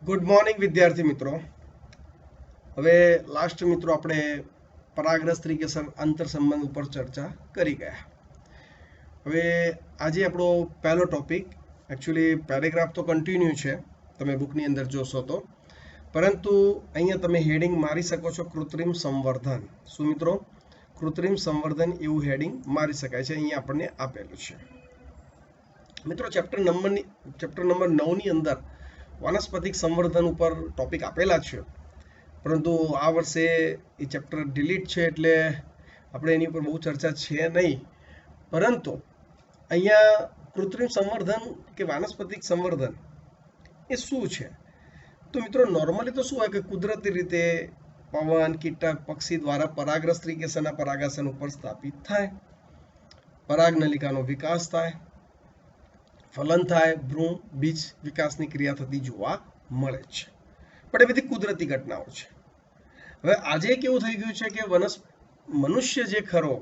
Good morning વિદ્યાર્થી મિત્રો. હવે લાસ્ટ મિત્રો આપણે પરાગરસ તરીકે આંતર સંબંધ ઉપર ચર્ચા કરી ગયા. હવે આજે આપણો પહેલો ટોપિક, એકચ્યુઅલી પેરેગ્રાફ તો કન્ટિન્યુ છે તમે બુકની અંદર જોશો તો, પરંતુ અહીંયા તમે હેડિંગ મારી શકો છો કૃત્રિમ સંવર્ધન. શું મિત્રો? કૃત્રિમ સંવર્ધન એવું હેડિંગ મારી શકાય છે. અહીંયા આપણને આપેલું છે મિત્રો. ચેપ્ટર નંબર 9 ની અંદર વનસ્પતિક સંવર્ધન ઉપર ટોપિક આપેલા છે, પરંતુ આ વર્ષે એ ચેપ્ટર ડિલીટ છે એટલે આપણે એની ઉપર બહુ ચર્ચા છે નહીં. પરંતુ અહીંયા કૃત્રિમ સંવર્ધન કે વાનસ્પતિક સંવર્ધન એ શું છે? તો મિત્રો નોર્મલી તો શું હોય કે કુદરતી રીતે પવન, કીટક, પક્ષી દ્વારા પરાગરસ ત્રિકેસરના પરાગાસન ઉપર સ્થાપિત થાય, પરાગનલિકાનો વિકાસ થાય, ફલન થાય, ભ્રૂણ, બીજ વિકાસની ક્રિયા થતી જોવા મળે છે. પણ એ બધી કુદરતી ઘટનાઓ છે. હવે આજે કેવું થઈ ગયું છે કે મનુષ્ય જે ખરો,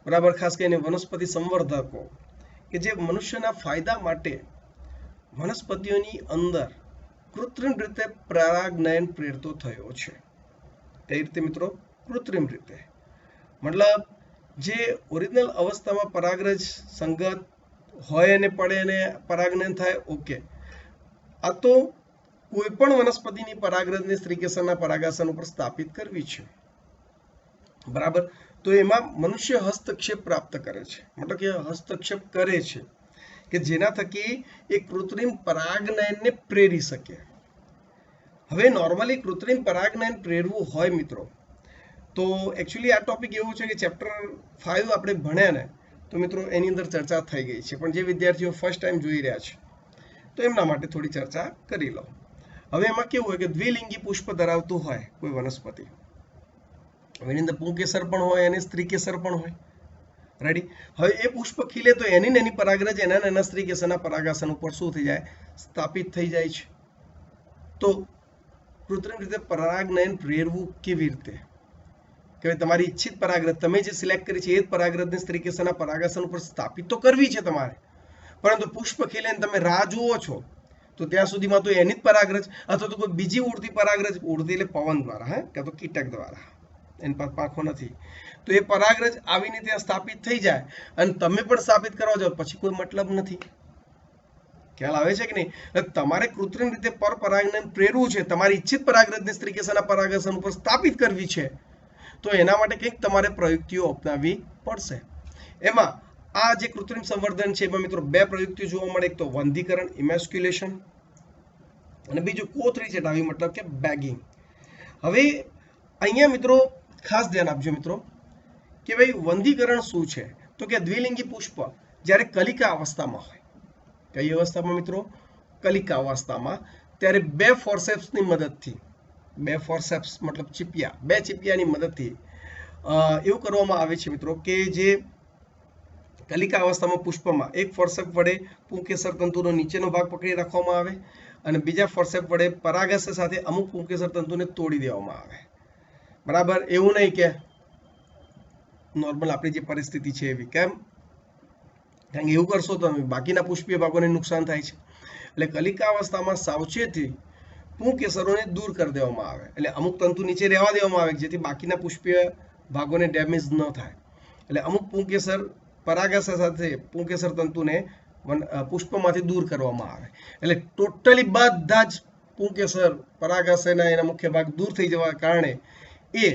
બરાબર, ખાસ કરીને વનસ્પતિ સંવર્ધકો કે જે મનુષ્યના ફાયદા માટે વનસ્પતિઓની અંદર કૃત્રિમ રીતે પરાગનયન પ્રેરતો થયો છે. કઈ રીતે મિત્રો? કૃત્રિમ રીતે. મતલબ જે ઓરિજિનલ અવસ્થામાં પરાગરજ સંગત હોય અને પડે અને પરાગનયન થાય, ઓકે. આ તો કોઈ પણ વનસ્પતિની પરાગરજને સ્ત્રીકેસરના પરાગાસન ઉપર સ્થાપિત કરવી છે, બરાબર. તો એમાં મનુષ્ય હસ્તક્ષેપ પ્રાપ્ત કરે છે, મતલબ કે હસ્તક્ષેપ કરે છે કે જેના થકી એ કૃત્રિમ પરાગનયનને પ્રેરી શકે. હવે નોર્મલી કૃત્રિમ પરાગનયન પ્રેરવું હોય મિત્રો, તો એકચ્યુઅલી આ ટોપિક એવું છે કે ચેપ્ટર 5 આપણે ભણ્યા ને, તો મિત્રો એની અંદર ચર્ચા થઈ ગઈ છે, પણ જે વિદ્યાર્થીઓ ફર્સ્ટ ટાઈમ જોઈ રહ્યા છે તો એમના માટે થોડી ચર્ચા કરી લો. હવે એમાં કેવું હોય કે દ્વિલિંગી પુષ્પ ધરાવતું હોય કોઈ વનસ્પતિ, એની અંદર પુંકેસર પણ હોય અને સ્ત્રીકેસર પણ હોય. રેડી? હવે એ પુષ્પ ખીલે તો એની પરાગરજ એના સ્ત્રીકેસરના પરાગાસન ઉપર શું થઈ જાય? સ્થાપિત થઈ જાય છે. તો કૃત્રિમ રીતે પરાગનયન પ્રેરવું કેવી રીતે? કે તમારી ઈચ્છિત પરાગરજ તમે જે સિલેક્ટ કરી છે એ જ પરાગરજને સ્ત્રીકેસરના પરાગાસન ઉપર સ્થાપિત તો કરવી છે તમારે, પરંતુ પુષ્પ ખીલે તમે રાહ જુઓ છો તો ત્યાં સુધીમાં તો એની જ પરાગરજ અથવા તો કોઈ બીજી ઉડતી પરાગરજ, ઉડતી એટલે પવન દ્વારા, કે તો કીટક દ્વારા, એની પાસે પાંખો નથી, તો એ પરાગરજ આવીને ત્યાં સ્થાપિત થઈ જાય અને તમે પણ સ્થાપિત કરવા જાઓ, પછી કોઈ મતલબ નથી. ખ્યાલ આવે છે કે નહીં? તમારે કૃત્રિમ રીતે પરાગનયન પ્રેરવું છે, તમારી ઈચ્છિત પરાગરજને સ્ત્રીકેસરના પરાગાસન ઉપર સ્થાપિત કરવી છે, તો એના માટે કંઈક તમારે પ્રયુક્તિઓ અપનાવવી પડશે. એમાં આ જે કૃત્રિમ સંવર્ધન છે એમાં મિત્રો બે પ્રયુક્તિઓ જોવા મળે. એક તો વંધીકરણ, ઇમેસ્ક્યુલેશન, અને બીજું કોથળી ચટાવી, મતલબ કે બેગિંગ. હવે અહીંયા મિત્રો ખાસ ધ્યાન આપજો મિત્રો કે ભાઈ વંધીકરણ શું છે? તો કે દ્વિલિંગી પુષ્પ જ્યારે કલિકા અવસ્થામાં હોય, કઈ અવસ્થામાં મિત્રો? કલિકા અવસ્થામાં, ત્યારે બે ફોર્સેપ્સની મદદથી, બે ફોર્સેપ્સ મતલબ ચીપિયા, બે ચીપિયાની મદદથી એવું કરવામાં આવે છે મિત્રો કે જે કલિકા અવસ્થામાં પુષ્પમાં એક ફોર્સેપ વડે પુંકેસર તંતુનો નીચેનો ભાગ પકડી રાખવામાં આવે અને બીજા ફોર્સેપ વડે પરાગાશય સાથે અમુક પુંકેસર તંતુને તોડી દેવામાં આવે. બરાબર? એવું નહીં કે નોર્મલ આપણી જે પરિસ્થિતિ છે એવી. કેમ? કારણ કે એવું કરશો તો બાકીના પુષ્પીય ભાગોને નુકસાન થાય છે. એટલે કલિકા અવસ્થામાં સાવચેતી પુંકેસરોને દૂર કરી દેવામાં આવે, એટલે અમુક તંતુ નીચે રહેવા દેવામાં આવે જેથી બાકીના પુષ્પીય ભાગોને ડેમેજ ન થાય. એટલે અમુક પુંકેસર પરાગાશય સાથે પુંકેસર તંતુને પુષ્પમાંથી દૂર કરવામાં આવે. એટલે ટોટલી બધા જ પુંકેસર પરાગાશયના એના મુખ્ય ભાગ દૂર થઈ જવા કારણે એ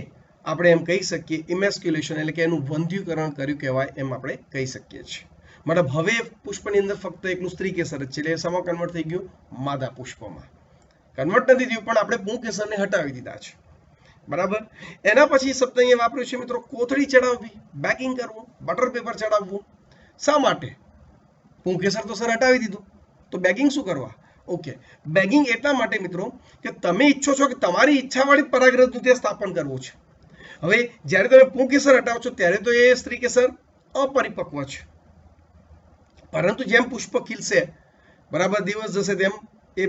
આપણે એમ કહી શકીએ ઇમેસ્ક્યુલેશન, એટલે કે એનું વંધ્યીકરણ કર્યું કહેવાય, એમ આપણે કહી શકીએ છીએ. મતલબ હવે પુષ્પની અંદર ફક્ત એકલું સ્ત્રીકેસર જ છે, એટલે શામાં કન્વર્ટ થઈ ગયું? માદા પુષ્પમાં. કન્વર્ટ નથી થયું, પણ આપણે પુંકેસરને હટાવી દીધા છે. બરાબર? એના પછી શબ્દ અહીંયા વાપર્યું છે મિત્રો કોથળી ચડાવવી, બેકિંગ કરવું, બટર પેપર ચડાવવું. શા માટે? પુંકેસર તો સર હટાવી દીધું, તો બેગિંગ શું કરવા? ઓકે, બેગિંગ એટલા માટે મિત્રો કે તમે ઈચ્છો છો કે તમારી ઈચ્છાવાળી પરાગરજનું ત્યાં સ્થાપન કરવું છે. હવે જ્યારે તમે પુંકેસર હટાવો છો ત્યારે તો એ સ્ત્રીકેસર અપરિપક્વ છે, પરંતુ જેમ પુષ્પ ખીલશે, બરાબર, દિવસ જશે તેમ એ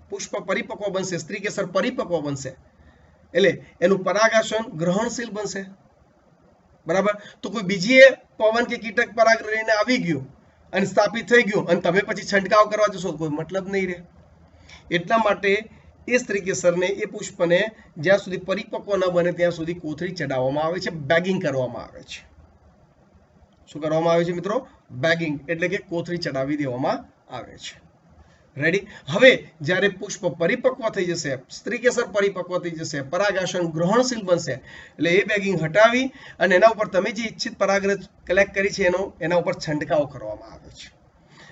પુષ્પ પરિપક્વ બનશે, સ્ત્રીકેસર પરિપક્વ બનશે, એટલે એનું પરાગાસન ગ્રહણશીલ બનશે. બરાબર? તો કોઈ બીજી પવન કે કીટક પરાગ લઈને આવી ગયું અને સ્થાપિત થઈ ગયું અને તમે પછી છંટકાવ કરવા જશો કોઈ મતલબ નહીં રહે. એટલા માટે એ સ્ત્રી કેસરને એ પુષ્પને જ્યાં સુધી પરિપક્વ ન બને ત્યાં સુધી કોથળી ચડાવવામાં આવે છે, બેગિંગ કરવામાં આવે છે. શું કરવામાં આવે છે મિત્રો? બેગિંગ એટલે કે કોથળી ચડાવી દેવામાં આવે છે. રેડી. હવે જ્યારે પુષ્પ પરિપક્વ થઈ જશે, સ્ત્રી કેસર પરિપક્વ થઈ જશે, પરાગાસન ગ્રહણશીલ બનશે, એટલે એ બેગિંગ હટાવી અને એના ઉપર તમે જે ઈચ્છિત પરાગરજ કલેક્ટ કરી છે એના ઉપર છંટકાવ કરવામાં આવે છે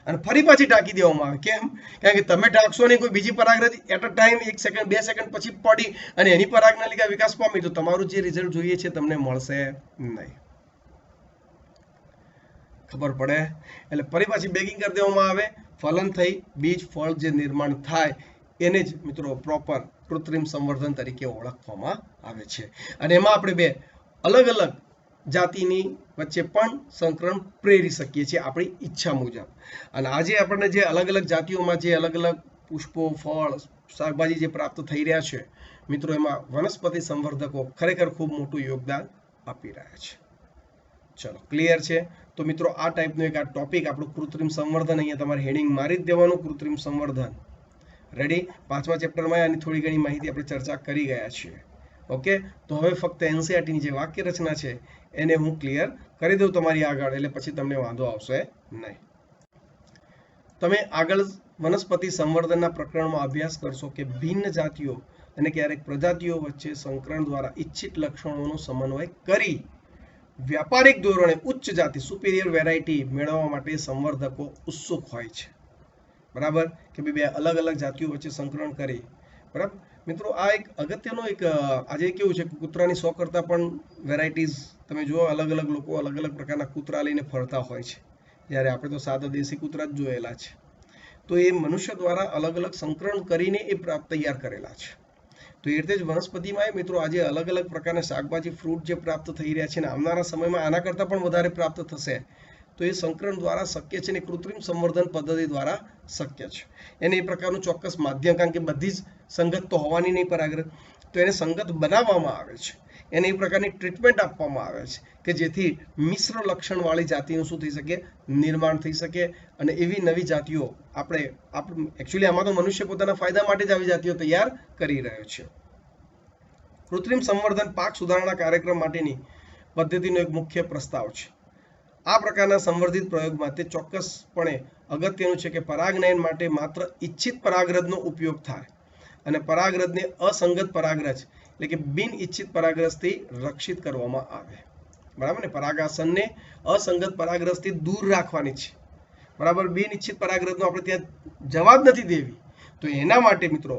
અને ફરી પાછી ઢાંકી દેવામાં આવે. કેમ? કારણ કે તમે ઢાંકશો નહીં, કોઈ બીજી પરાગરજ at a time 1 second 2 second પછી પડી અને એની પરાગનલિકા વિકાસ પામી તો તમારું જે રિઝલ્ટ જોઈએ છે તમને મળશે નહીં. ખબર પડે? એટલે ફરી પાછી બેગિંગ કરી દેવામાં આવે. ફલન થઈ બીજ ફળ જે નિર્માણ થાય એને જ મિત્રો પ્રોપર કૃત્રિમ સંવર્ધન તરીકે ઓળખવામાં આવે છે. અને એમાં આપણે બે અલગ અલગ જાતિની વચ્ચે પણ સંકરણ પ્રેરી શકીએ છીએ આપણી ઈચ્છા મુજબ. અને આજે આપણને જે અલગ અલગ જાતિઓમાં જે અલગ અલગ પુષ્પો, ફળ, શાકભાજી જે પ્રાપ્ત થઈ રહ્યા છે મિત્રો, એમાં વનસ્પતિ સંવર્ધકો ખરેખર ખૂબ મોટું યોગદાન આપી રહ્યા છે. ચલો, ક્લિયર છે? તો મિત્રો આ ટાઈપનો એક આ ટોપિક આપણું કૃત્રિમ સંવર્ધન, અહીંયા તમારે હેડિંગ મારી જ દેવાનું, કૃત્રિમ સંવર્ધન. રેડી. 5મા ચેપ્ટરમાં આની થોડી ઘણી માહિતી આપણે ચર્ચા કરી ગયા છીએ. ઓકે, તો હવે ફક્ત એનસીઈઆરટીની જે વાક્ય રચના છે એને હું ક્લિયર કરી દઉં તમારી આગળ, એટલે પછી તમને વાંધો આવશે નહીં. તમે આગળ વનસ્પતિ સંવર્ધનના પ્રકરણમાં અભ્યાસ કરશો કે ભિન્ન જાતિઓ અને ક્યારેક પ્રજાતિઓ વચ્ચે સંકરણ દ્વારા ઈચ્છિત લક્ષણોનો સમન્વય કરી વ્યાપારિક ધોરણે ઉચ્ચ જાતિ સુપીરિયર વેરાયટી મેળવવા માટે સંવર્ધકો ઉત્સુક હોય છે. બરાબર? કે બે અલગ અલગ જાતિઓ વચ્ચે સંકરણ કરી. બરાબર મિત્રો, આ એક અગત્યનો એક આજે કેવું છે કે કૂતરાની 100 કરતા પણ વેરાયટીઝ તમે જુઓ, અલગ અલગ લોકો અલગ અલગ પ્રકારના કૂતરા લઈને ફરતા હોય છે, જ્યારે આપણે તો સાદા દેશી કૂતરા જ જોયેલા છે. તો એ મનુષ્ય દ્વારા અલગ અલગ સંકરણ કરીને એ તૈયાર કરેલા છે. તો એ રીતે જ વનસ્પતિમાં મિત્રો આજે અલગ અલગ પ્રકારના શાકભાજી, ફ્રૂટ જે પ્રાપ્ત થઈ રહ્યા છે અને આવનારા સમયમાં આના કરતાં પણ વધારે પ્રાપ્ત થશે, તો એ સંકરણ દ્વારા શક્ય છે અને કૃત્રિમ સંવર્ધન પદ્ધતિ દ્વારા શક્ય છે. એને એ પ્રકારનું ચોક્કસ માધ્યમ, કારણ કે બધી જ સંગત તો હોવાની નહીં પરાગરજ, તો એને સંગત બનાવવામાં આવે છે, એને એ પ્રકારની ટ્રીટમેન્ટ આપવામાં આવે છે કે જેથી મિશ્ર લક્ષણવાળી જાતિનું શું થઈ શકે? નિર્માણ થઈ શકે. અને એવી નવી જાતિઓ આપણે એકચ્યુઅલી આમાં તો મનુષ્ય પોતાના ફાયદા માટે જ આવી જાતિઓ તૈયાર કરી રહ્યો છે. કૃત્રિમ સંવર્ધન પાક સુધારણા કાર્યક્રમ માટેની પદ્ધતિનો એક મુખ્ય પ્રસ્તાવ છે. આ પ્રકારના સંવર્ધિત પ્રયોગમાં તે ચોક્કસપણે અગત્યનું છે કે પરાગનયન માટે માત્ર ઈચ્છિત પરાગરજનો ઉપયોગ થાય અને પરાગરજને અસંગત પરાગરજ એટલે કે બિન ઈચ્છિત પરાગરજથી રક્ષિત કરવામાં આવે. બરાબર ને? પરાગાસનને અસંગત પરાગરજથી દૂર રાખવાની છે. બરાબર? બિન ઈચ્છિત પરાગરજનો આપણે ત્યાં જવા જ નથી દેવી. તો એના માટે મિત્રો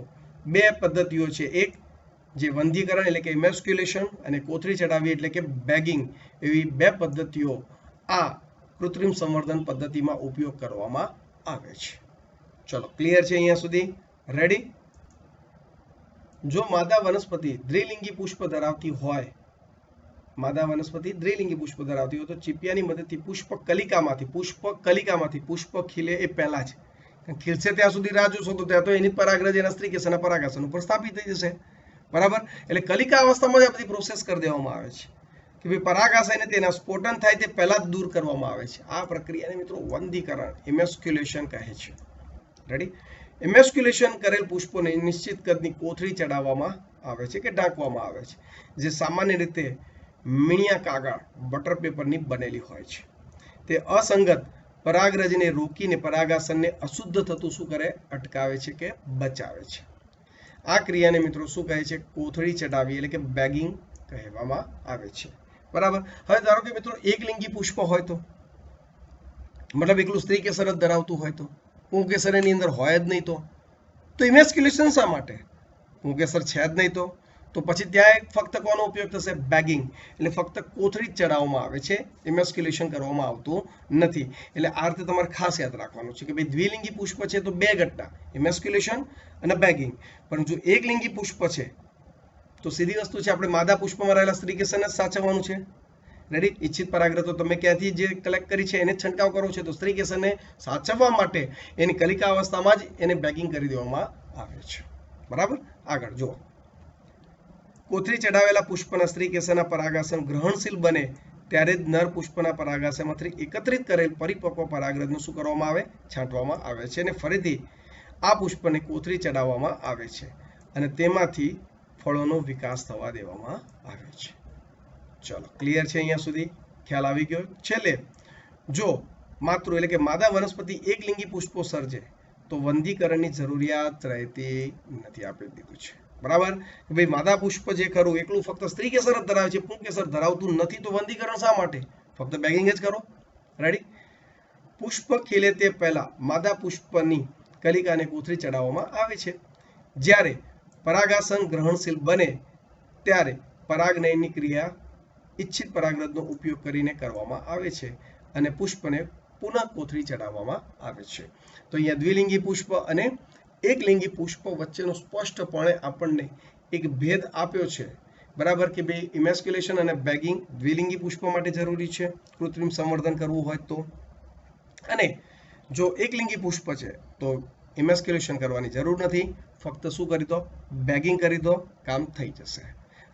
બે પદ્ધતિઓ છે. એક જે વંધ્યીકરણ એટલે કે ઇમેસ્ક્યુલેશન અને કોથળી ચડાવી એટલે કે બેગિંગ, એવી બે પદ્ધતિઓ આ કૃત્રિમ સંવર્ધન પદ્ધતિમાં ઉપયોગ કરવામાં આવે છે. ચલો, ક્લિયર છે અહીંયા સુધી? રેડી. જો માદા વનસ્પતિ દ્વિલિંગી પુષ્પ ધરાવતી હોય, માદા વનસ્પતિ દ્વિલિંગી પુષ્પ ધરાવતી હોય તો ચીપિયાની મદદથી પુષ્પ કલિકામાંથી પુષ્પ ખીલે એ પહેલા જ, ખીલશે ત્યાં સુધી રાહ જોશો તો ત્યાં તો એની પરાગરજ એના સ્ત્રી કેસરના પરાગાસન ઉપર સ્થાપિત થઈ જશે. બરાબર? એટલે કલિકા અવસ્થામાં જ આ બધી પ્રોસેસ કરી દેવામાં આવે છે કે ભાઈ પરાગાશયને તેના સ્ફોટન થાય તે પહેલા જ દૂર કરવામાં આવે છે. આ પ્રક્રિયાને મિત્રો વંધ્યીકરણ ઇમેસ્ક્યુલેશન કહે છે. રેડી. ઇમેસ્ક્યુલેશન કરેલ પુષ્પોને નિશ્ચિત કદની કોથળી ચડાવવામાં આવે છે કે ઢાંકવામાં આવે છે, જે સામાન્ય રીતે મીણિયા કાગળ બટર પેપરની બનેલી હોય છે. તે અસંગત પરાગરજને રોકીને પરાગાસનને અશુદ્ધ થતું શું કરે? અટકાવે છે કે બચાવે છે. આ ક્રિયાને મિત્રો શું કહે છે? કોથળી ચડાવી એટલે કે બેગિંગ કહેવામાં આવે છે. બરાબર? હવે ધારો કે મિત્રો એકલિંગી પુષ્પ હોય તો, મતલબ એકલું સ્ત્રી કેસર જ ધરાવતું હોય તો, પુંકેસર એની અંદર હોય જ નહીં તો ઇમેસ્ક્યુલેશન શા માટે? પુંકેસર છે જ નહીં તો પછી ત્યાં ફક્ત કોનો ઉપયોગ થશે? બેગિંગ. એટલે ફક્ત કોથળી જ ચડાવવામાં આવે છે, ઇમેસ્ક્યુલેશન કરવામાં આવતું નથી. એટલે આ રીતે તમારે ખાસ યાદ રાખવાનું છે કે ભાઈ દ્વિલિંગી પુષ્પ છે તો બે ઘટના, ઇમેસ્ક્યુલેશન અને બેગિંગ. પરંતુ જો એકલિંગી પુષ્પ છે તો સીધી વસ્તુ છે, આપણે માદા પુષ્પમાં રહેલા સ્ત્રી કેસરને જ સાચવવાનું છે. રેડી. ઈચ્છિત પરાગરજ તો તમે ક્યાંથી જે કલેક્ટ કરી છે એને છંટકાવ કરો છો, તો સ્ત્રી કેસરને સાચવવા માટે એની કલિકા અવસ્થામાં જ એને બેગિંગ કરી દેવામાં આવે છે. બરાબર? આગળ જુઓ. કોથળી ચડાવેલા પુષ્પના સ્ત્રી કેસરના પરાગાસન ગ્રહણશીલ બને ત્યારે જ નર પુષ્પના પરાગાસનમાંથી એકત્રિત કરેલ પરિપક્વ પરાગરજનું શું કરવામાં આવે? છાંટવામાં આવે છે. અને ફરીથી આ પુષ્પને કોથળી ચડાવવામાં આવે છે અને તેમાંથી ફળોનો વિકાસ થવા દેવામાં આવે છે. ચલો ક્લિયર છે અહીંયા સુધી? ખ્યાલ આવી ગયો? છેલ્લે જો માત્ર એટલે કે માદા વનસ્પતિ એકલિંગી પુષ્પો સર્જે તો વંધીકરણની જરૂરિયાત રહેતી નથી. આપી દીધું છે બરાબર કે ભાઈ માદા પુષ્પ જે ખરું એકલું ફક્ત સ્ત્રી કેસર જ ધરાવે છે, પુંકેસર ધરાવતું નથી, તો વંધીકરણ શા માટે? ફક્ત બેગિંગ જ કરો. રેડી? પુષ્પ ખીલે તે પહેલા માદા પુષ્પની કલિકાને કોથળી ચડાવવામાં આવે છે. જ્યારે પરાગાસન ગ્રહણશીલ બને ત્યારે પરાગનયનની ક્રિયા ઇચ્છિત પરાગરજનો ઉપયોગ કરીને કરવામાં આવે છે અને પુષ્પને પુનઃ કોથળી ચડાવવામાં આવે છે. તો અહીંયા દ્વિલિંગી પુષ્પ અને એકલિંગી પુષ્પ વચ્ચેનો સ્પષ્ટપણે આપણને એક ભેદ આપ્યો છે. બરાબર કે ભાઈ ઇમેસ્ક્યુલેશન અને બેગિંગ દ્વિલિંગી પુષ્પ માટે જરૂરી છે કૃત્રિમ સંવર્ધન કરવું હોય તો, અને જો એકલિંગી પુષ્પ છે તો ઇમેસ્ક્યુલેશન કરવાની જરૂર નથી, ફક્ત શું કરી દો? બેગિંગ કરી દો, કામ થઈ જશે.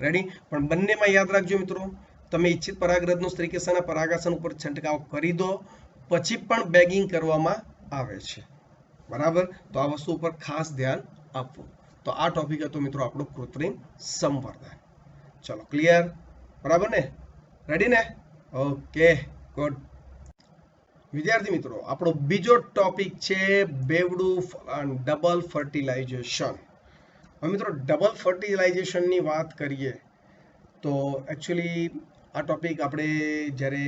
રેડી? પણ બંનેમાં યાદ રાખજો મિત્રો, તમે ઇચ્છિત પરાગરજનો સ્ત્રીકેસરના પરાગાસન ઉપર છંટકાવ કરી દો પછી પણ બેગિંગ કરવામાં આવે છે. બરાબર? તો આ વસ્તુ ઉપર ખાસ ધ્યાન આપવું. તો આ ટોપિક હતો મિત્રો આપણો કૃત્રિમ સંવર્ધન. ચલો ક્લિયર? બરાબર ને? રેડી ને? Okay good. વિદ્યાર્થી મિત્રો આપણો બીજો ટોપિક છે બેવડું ફલન, ડબલ ફર્ટિલાઇઝેશન. હવે મિત્રો ડબલ ફર્ટિલાઇઝેશનની વાત કરીએ તો એકચ્યુઅલી આ ટોપિક આપણે જ્યારે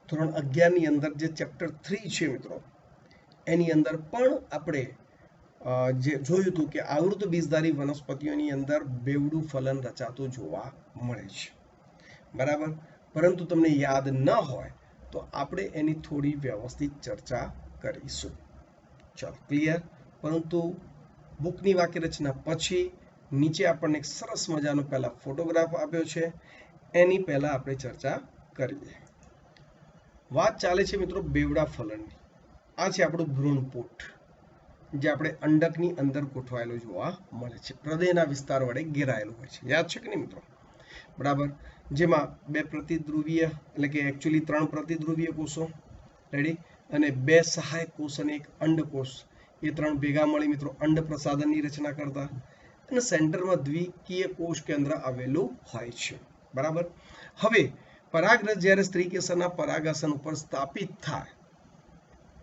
ધોરણ 11 ની અંદર જે ચેપ્ટર 3 છે મિત્રો એની અંદર પણ આપણે જે જોયું હતું કે આવૃત બીજધારી વનસ્પતિઓની અંદર બેવડું ફલન રચાતું જોવા મળે છે. બરાબર? પરંતુ તમને યાદ ન હોય તો આપણે એની થોડી વ્યવસ્થિત ચર્ચા કરીશું. ચલો ક્લિયર? પરંતુ બુકની વાક્યરચના પછી નીચે આપણને એક સરસ મજાનો પહેલા ફોટોગ્રાફ આપ્યો છે, એની પહેલા આપણે ચર્ચા કરીએ. વાત ચાલે છે મિત્રો બેવડા ફલનની. આ છે આપણું ભ્રૂણપોટ જે આપણે અંડકની અંદર ગોઠવાયેલું જોવા મળે છે, હૃદયના વિસ્તાર વડે ઘેરાયેલું હોય છે. યાદ છે કે નહીં મિત્રો? બરાબર? જેમાં 2 પ્રતિધ્રુવીય એટલે કે એકચ્યુઅલી 3 પ્રતિધ્રુવીય કોષો, રેડી, અને 2 સહાયક કોષ અને એક અંડકોષ, એ 3 ભેગા મળી મિત્રો અંડ પ્રસાધનની રચના કરતા, અને સેન્ટરમાં દ્વિકીય કોષ કેન્દ્ર આવેલું હોય છે. બરાબર? હવે પરાગરજ જ્યારે સ્ત્રીકેસરના પરાગાસન ઉપર સ્થાપિત થાય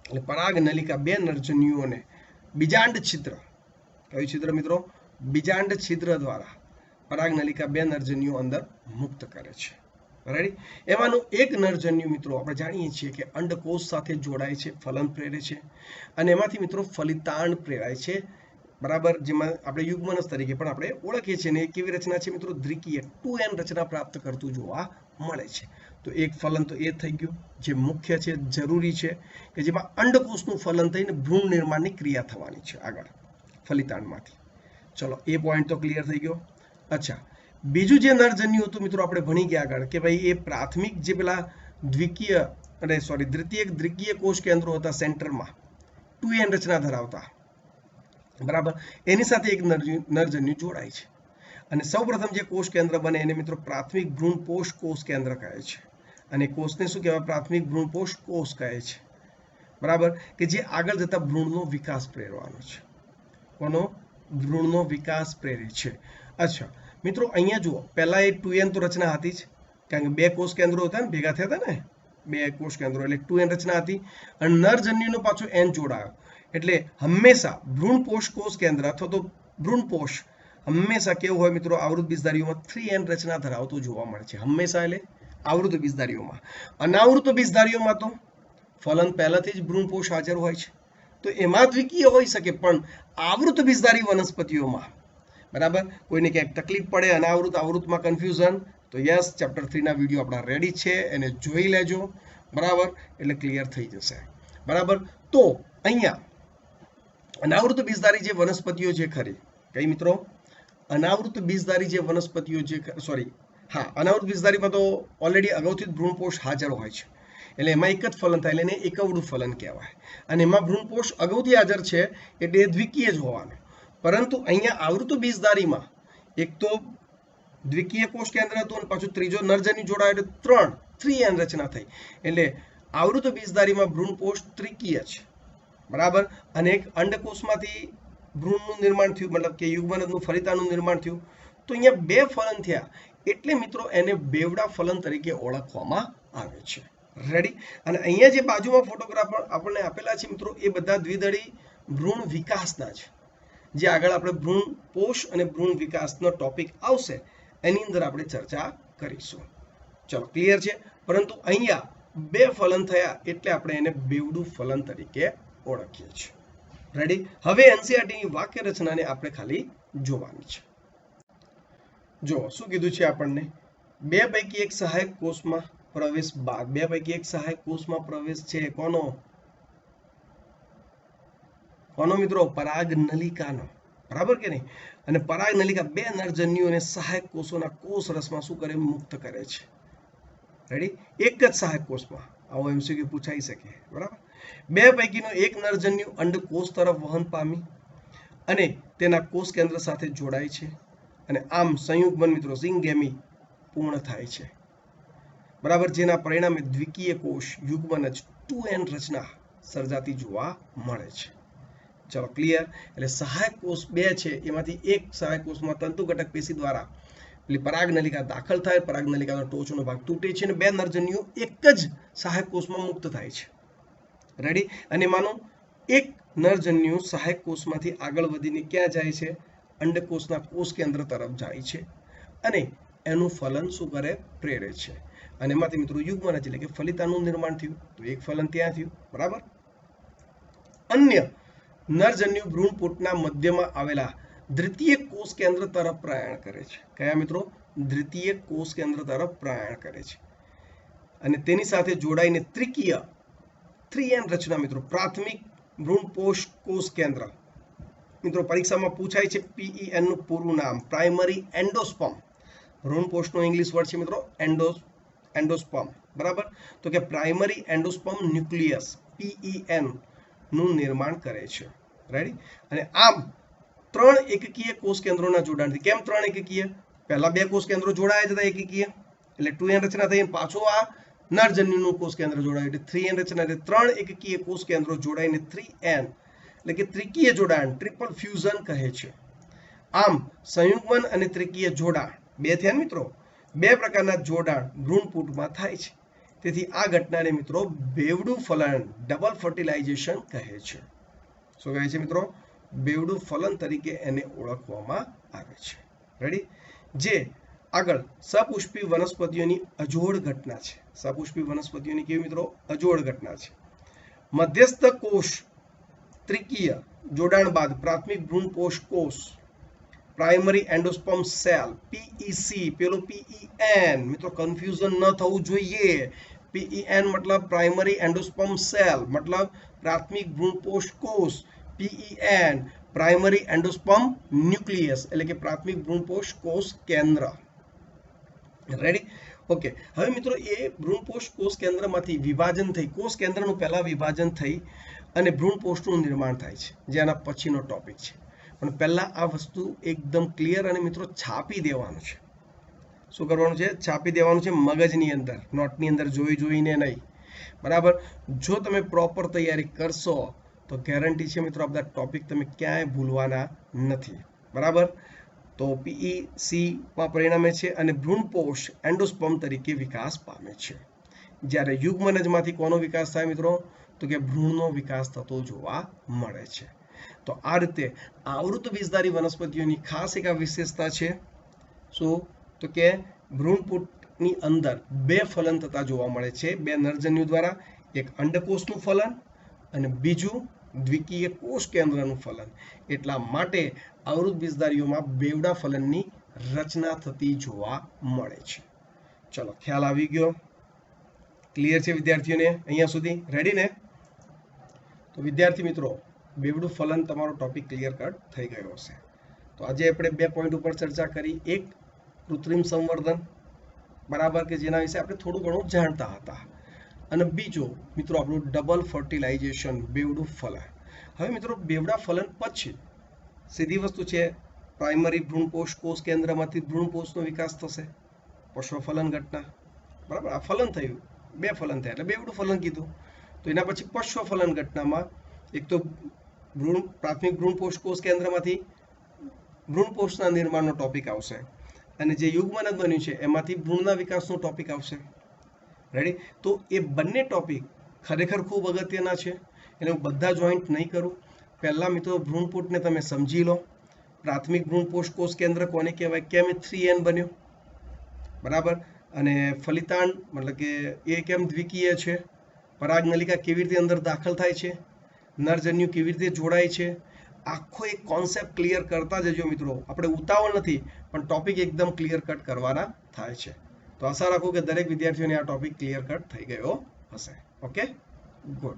એટલે પરાગ નલિકા 2 નરજન્યુઓને બીજાંડ છિદ્ર, કયું છિદ્ર મિત્રો? બીજાંડ છિદ્ર દ્વારા પરાગ નલિકા 2 નરજન્યુઓ અંદર મુક્ત કરે છે. રેડી? એમાંનું એક નરજન્યુ મિત્રો આપણે જાણીએ છીએ કે અંડકોષ સાથે જોડાય છે, ફલન પ્રેરે છે, અને એમાંથી મિત્રો ફલિતાંડ પ્રેરાય છે. બરાબર? જેમાં આપણે યુગ્મનસ તરીકે પણ આપણે ઓળખીએ છીએ. ને કેવી રચના છે મિત્રો? દ્વિકીય 2n રચના પ્રાપ્ત કરતું જોવા મળે છે. તો એક ફલન તો એ થઈ ગયું જે મુખ્ય છે, જરૂરી છે, કે જેમાં અંડકોષનું ફલન થઈને ભ્રૂણ નિર્માણની ક્રિયા થવાની છે આગળ ફલિતાંડમાંથી. ચલો એ પોઈન્ટ તો ક્લિયર થઈ ગયો. અચ્છા, બીજું જે નરજન્યુ હતું મિત્રો આપણે ભણી ગયા આગળ કે ભાઈ એ પ્રાથમિક જે પેલા દ્વિતીય કોષ કેન્દ્રો હતા સેન્ટરમાં 2n રચના ધરાવતા, બરાબર, એની સાથે એક નરજન્યુ જોડાય છે અને સૌપ્રથમ જે કોષ કેન્દ્ર બને એને મિત્રો પ્રાથમિક ભ્રૂણપોષ કોષ કેન્દ્ર કહે છે. અને કોષને શું કહેવાય? પ્રાથમિક ભ્રૂણપોષ કોષ કહે છે. બરાબર? કે જે આગળ જતા ભ્રૂણનો વિકાસ પ્રેરવાનો છે. કોનો? ભ્રૂણનો વિકાસ પ્રેરે છે. અચ્છા મિત્રો અહીંયા જુઓ, પહેલા એ 2n તો રચના હતી જ, કારણ કે 2 કોષ કેન્દ્રો હતા ને, ભેગા થયા હતા ને 2 કોષ કેન્દ્રો, એટલે 2n રચના હતી. અને નરજન્યુનો પાછો n જોડાયો એટલે હંમેશા ભ્રૂણપોષ કોષ કેન્દ્ર અથવા તો ભ્રૂણપોષ હંમેશા કેવું હોય મિત્રો? આવૃત બીજધારીઓમાં 3n રચના ધરાવતું જોવા મળે છે. હંમેશા એટલે આવૃત બીજધારીઓમાં. અનાવૃત બીજધારીઓમાં તો ફલન પહેલાથી જ ભ્રૂણપોષ હાજર હોય છે, તો એમાં દ્વિકીય હોઈ શકે, પણ આવૃત બીજધારી વનસ્પતિઓમાં, બરાબર, કોઈને ક્યાંક તકલીફ પડે અનાવૃત આવૃતમાં કન્ફ્યુઝન, તો યસ ચેપ્ટર 3 ના વિડીયો આપણા રેડી છે, એને જોઈ લેજો. બરાબર? એટલે ક્લિયર થઈ જશે. બરાબર? તો અહીંયા અનાવૃત બીજધારી જે વનસ્પતિઓ છે ખરી, કઈ મિત્રો? અનાવૃત બીજધારી જે વનસ્પતિઓ છે, અનાવૃત બીજધારીમાં તો ઓલરેડી અગાઉથી જ ભ્રૂણપોષ હાજર હોય છે, એટલે એમાં એક જ ફલન થાય, એટલે એને એકવડું ફલન કહેવાય. અને એમાં ભ્રૂણપોષ અગાઉથી હાજર છે એટલે એ દ્વિકીય જ હોવાનું. પરંતુ અહીંયા આવૃત બીજધારીમાં એક તો દ્વિકીય કોષ કેન્દ્ર હતું અને પાછું ત્રીજો નરજન્યુ જોડાયો એટલે 3n રચના થઈ. એટલે આવૃત બીજધારીમાં ભ્રૂણપોષ ત્રિકીય છે. बराबर। અને એક અંડકોષમાંથી ભ્રૂણનું નિર્માણ થયું, મતલબ કે યુગ્મનદનું ફલિતાનું નિર્માણ થયું, તો અહીંયા બે ફલન થયા, એટલે મિત્રો એને બેવડા ફલન તરીકે ઓળખવામાં આવે છે। રેડી। અને અહીંયા જે બાજુમાં ફોટોગ્રાફ આપણને આપેલા છે મિત્રો, એ બધા દ્વિદળી ભ્રૂણ વિકાસના છે, જે આગળ આપણે ભ્રૂણ પોષ અને ભ્રૂણ વિકાસનો ટોપિક આવશે એની અંદર આપણે ચર્ચા કરીશું। ચલો ક્લિયર છે। પરંતુ અહીંયા બે ફલન થયા એટલે આપણે એને બેવડું ફલન તરીકે ઓળખીએ છીએ। રેડી। હવે એનસીઈઆરટી ની વાક્ય રચનાને આપણે ખાલી જોવાની છે। જો શું કીધું છે આપણને, બે પૈકી એક સહાયક કોષમાં પ્રવેશ બાદ, બે પૈકી એક સહાયક કોષમાં પ્રવેશ છે કોનો? કોનો મિત્રો? પરાગ નલિકાનો, બરાબર કે નહીં? અને પરાગ નલિકા બે નરજન્યુઓને સહાયક કોષોના કોષ રસમાં શું કરે? મુક્ત કરે છે। રેડી। એક જ સહાયક કોષમાં આવો એમસીક્યુ પૂછાઈ શકે, બરાબર। બે પૈકીનો એક નરજન્યુ અંડકોષ તરફ વહન પામી અને તેના કોષ કેન્દ્ર સાથે જોડાય છે, અને આમ સંયુગ્મન મિત્રો ઝિંગેમી પૂર્ણ થાય છે, બરાબર, જેના પરિણામે દ્વિકીય કોષ યુગ્મનજ 2n રચના સર્જાતી જોવા મળે છે। ચલો ક્લિયર। એટલે સહાયક કોષ બે છે, એમાંથી એક સહાયક કોષમાં તંતુ ઘટક પેશી દ્વારા પેલી પરાગ નલિકા દાખલ થાય, પરાગ નલિકાનો ટોચનો ભાગ તૂટે છે અને બે નરજન્યુઓ એક જ સહાયક કોષમાં મુક્ત થાય છે। રેડી। અને માનો એક નરજન્યુ સહાયક કોષમાંથી આગળ વધીને ક્યાં જાય છે? અંડકોષના કોષ કેન્દ્ર તરફ જાય છે અને એનું ફલન શું કરે? પ્રેરે છે। અને એમાંથી મિત્રો યુગ્મનજ એટલે કે ફલિતાનું નિર્માણ થયું, તો એક ફલન ત્યાં થયું, બરાબર। અન્ય નરજન્યુ ભ્રૂણપોટના મધ્યમાં આવેલા દ્વિતીય કોષ કેન્દ્ર તરફ પ્રયાણ કરે છે। કયા મિત્રો? દ્વિતીય કોષ કેન્દ્ર તરફ પ્રયાણ કરે છે અને તેની સાથે જોડાઈને ત્રિકીય 3n રચના મિત્રો પ્રાથમિક ભ્રૂણપોષ કોષ કેન્દ્ર, મિત્રો પરીક્ષામાં પૂછાય છે PEN નું પૂરું નામ પ્રાઇમરી એન્ડોસ્પર્મ, ભ્રૂણપોષનો ઇંગ્લિશ વર્ડ છે મિત્રો એન્ડોસ્પર્મ, બરાબર। તો કે પ્રાઇમરી એન્ડોસ્પર્મ ન્યુક્લિયસ PEN નું નિર્માણ કરે છે। રેડી। અને આમ ત્રણ એકકીય કોષ કેન્દ્રોના જોડાણથી, કેમ ત્રણ એકકીય? પહેલા બે કોષ કેન્દ્રો જોડાયા હતા એકકીય, એટલે 2n રચના થઈ, પાછો આ નરજન્યુનું કોષ કેન્દ્ર જોડાયું એટલે 3n રચના, એટલે ત્રણ એકકીય કોષ કેન્દ્રો જોડાઈને 3n એટલે કે ત્રિકીય જોડાણ, ટ્રિપલ ફ્યુઝન કહે છે। આમ સંયુગ્મન અને ત્રિકીય જોડાણ બે થયા મિત્રો, બે પ્રકારના જોડાણ ભ્રૂણપોટમાં થાય છે, તેથી આ ઘટનાને મિત્રો બેવડું ફલન, ડબલ ફર્ટિલાઇઝેશન કહે છે। શું કહે છે મિત્રો? બેવડું ફલન તરીકે એને ઓળખવામાં આવે છે। રેડી। જે આગળ સપુષ્પી વનસ્પતિઓની અજોડ ઘટના છે। સપુષ્પી વનસ્પતિઓની કેવી મિત્રો? અજોડ ઘટના છે। મધ્યસ્થ કોષ ત્રિકીય જોડાણ બાદ પ્રાથમિક ભ્રૂણપોષ કોષ પ્રાઇમરી એન્ડોસ્પર્મ સેલ PEC, પેલો PEN મિત્રો કન્ફ્યુઝન ન થવું જોઈએ। PEN મતલબ પ્રાઇમરી એન્ડોસ્પર્મ સેલ, મતલબ પ્રાથમિક ભ્રૂણપોષ કોષ, PEN પ્રાઇમરી એન્ડોસ્પર્મ ન્યુક્લિયસ એટલે કે પ્રાથમિક ભ્રૂણપોષ કોષ કેન્દ્ર। રેડી। ઓકે। હવે મિત્રો એ ભ્રૂણપોષ કોષ કેન્દ્રમાંથી વિભાજન થઈ, કોષ કેન્દ્રનું પહેલા વિભાજન થઈ અને ભ્રૂણપોષનું નિર્માણ થાય છે, જે આના પછીનો ટોપિક છે, પણ પહેલા આ વસ્તુ એકદમ ક્લિયર અને મિત્રો છાપી દેવાનું છે। શું કરવાનું છે? છાપી દેવાનું છે મગજની અંદર, નોટની અંદર જોઈને નહીં, બરાબર। જો તમે પ્રોપર તૈયારી કરશો તો ગેરંટી છે મિત્રો આ બધા ટોપિક તમે ક્યાંય ભૂલવાના નથી, બરાબર। તો PEC માં પરિણમે છે અને ભ્રૂણપોષ એન્ડોસ્પર્મ તરીકે વિકાસ પામે છે, જ્યારે યુગ્મનજમાંથી કોનો વિકાસ થાય મિત્રો? તો કે ભ્રૂણનો વિકાસ થતો જોવા મળે છે। તો આ રીતે આવૃત બીજધારી વનસ્પતિઓની ખાસ એક વિશેષતા છે, શું? તો કે ભ્રૂણપોટની અંદર બે ફલન થતા જોવા મળે છે, બે નરજન્યુ દ્વારા, એક અંડકોષનું ફલન અને બીજું દ્વિકીય કોષ કેન્દ્રનું ફલન। એટલા માટે આવૃત બીજધારીઓમાં બેવડા ફલનની રચના થતી જોવા મળે છે। ચલો ખ્યાલ આવી ગયો? ક્લિયર છે વિદ્યાર્થીઓને અહીંયા સુધી? રેડી ને? તો વિદ્યાર્થી મિત્રો બેવડું ફલન તમારો ટોપિક ક્લિયર કટ થઈ ગયો હશે। તો આજે આપણે બે પોઈન્ટ ઉપર ચર્ચા કરી, એક કૃત્રિમ સંવર્ધન, બરાબર, કે જેના વિશે આપણે થોડું ઘણું જાણતા હતા, અને બીજો મિત્રો આપણું ડબલ ફર્ટિલાઇઝેશન, બેવડું ફલન। હવે મિત્રો બેવડા ફલન પછી સીધી વસ્તુ છે, પ્રાઇમરી ભ્રૂણપોષ કોષ કેન્દ્રમાંથી ભ્રૂણપોષનો વિકાસ થશે, પશ્વફલન ઘટના, બરાબર। આ ફલન થયું, બે ફલન થયા એટલે બેવડું ફલન કીધું। તો એના પછી પશ્વફલન ઘટનામાં એક તો પ્રાથમિક ભ્રૂણ કોષ કેન્દ્રમાંથી ભ્રૂણ કોષના નિર્માણનો ટોપિક આવશે, અને જે યુગ્મનક બન્યું છે એમાંથી ભ્રૂણના વિકાસનો ટોપિક આવશે. રેડી? તો એ બંને ટોપિક ખરેખર ખૂબ અગત્યના છે. એને હું બધા જોઈન્ટ નહીં કરું. પહેલા મિત્રો ભ્રૂણપોષને તમે સમજી લો. પ્રાથમિક ભ્રૂણ કોષ કેન્દ્ર કોને કહેવાય, કેમ એ 3N બન્યો, બરાબર, અને ફલિતાંડ મતલબ કે એ કેમ દ્વિકીય છે, પરાગનલિકા કેવી રીતે અંદર દાખલ થાય છે, નરજન્યુ કેવી રીતે જોડાય છે, આખો એક કોન્સેપ્ટ ક્લિયર કરતા જજો મિત્રો. આપણે ઉતાવળ નથી, પણ ટોપિક એકદમ ક્લિયર કટ કરવાના થાય છે. તો આશા રાખું કે દરેક વિદ્યાર્થીઓને આ ટોપિક ક્લિયર કટ થઈ ગયો હશે. Okay, good.